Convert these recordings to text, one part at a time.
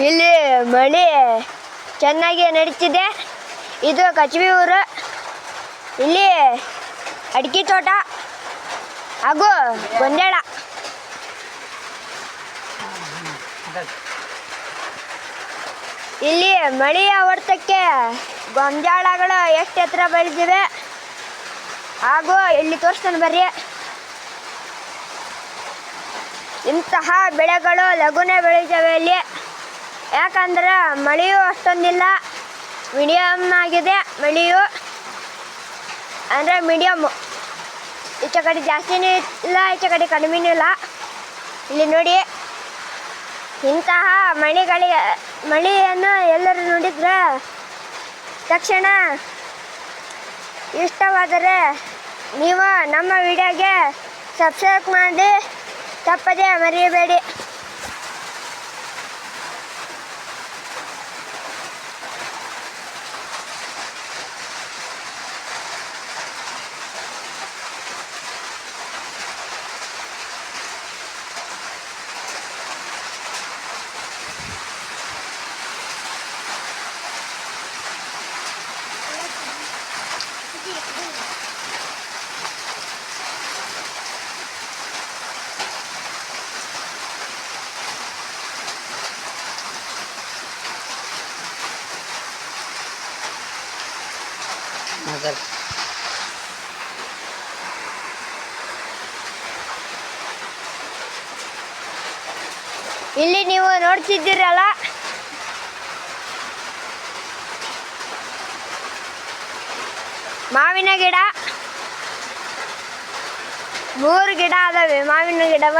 ಇಲ್ಲಿ ಮಳೆ ಚೆನ್ನಾಗಿ ನಡೀತಿದೆ. ಇದು ಕಚವಿ ಊರು. ಇಲ್ಲಿ ಅಡಿಕೆ ತೋಟ ಹಾಗೂ ಗೊಂಜಾಳ. ಇಲ್ಲಿ ಮಳೆಯ ಹೊಡೆತಕ್ಕೆ ಗೊಂಜಾಳಗಳು ಎಷ್ಟು ಎತ್ತರ ಬೆಳೆದಿವೆ ಹಾಗೂ ಇಲ್ಲಿ ತೋರಿಸ್ತಾನೆ ಬರ್ರಿ. ಇಂತಹ ಬೆಳೆಗಳು ಲಘುನೇ ಬೆಳೀತವೆ ಇಲ್ಲಿ. ಯಾಕಂದ್ರೆ ಮಳೆಯೂ ಅಷ್ಟೊಂದಿಲ್ಲ, ಮೀಡಿಯಮ್ ಆಗಿದೆ ಮಳೆಯು. ಅಂದರೆ ಮೀಡಿಯಮ್ಮು, ಈಚ ಕಡೆ ಜಾಸ್ತಿನೂ ಇಲ್ಲ, ಈಚ ಕಡೆ ಕಡಿಮೆನೂ ಇಲ್ಲ. ಇಲ್ಲಿ ನೋಡಿ, ಇಂತಹ ಮಳೆಯನ್ನು ಎಲ್ಲರೂ ನೋಡಿದ್ರೆ ತಕ್ಷಣ ಇಷ್ಟವಾದರೆ ನೀವು ನಮ್ಮ ವಿಡಿಯೋಗೆ ಸಬ್ಸ್ಕ್ರೈಬ್ ಮಾಡಿ ತಪ್ಪದೇ ಮರೆಯಬೇಡಿ. ಇಲ್ಲಿ ನೀವು ನೋಡ್ತಿದ್ದೀರಲ್ಲ, ಮಾವಿನ ಗಿಡ 3 ಗಿಡ ಅದಾವೆ. ಮಾವಿನ ಗಿಡವ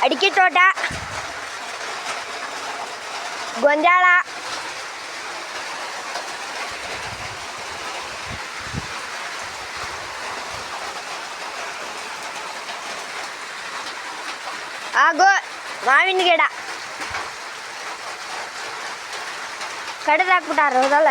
ಅಡಿಕೆ ತೋಟ, ಗೊಂಜಾಳ, ಹಾಗೂ ಮಾವಿನ ಗಿಡ ಕಡಿದಾಕ್ಬಿಟ್ಟಾರ. ಹೌದಲ್ಲ?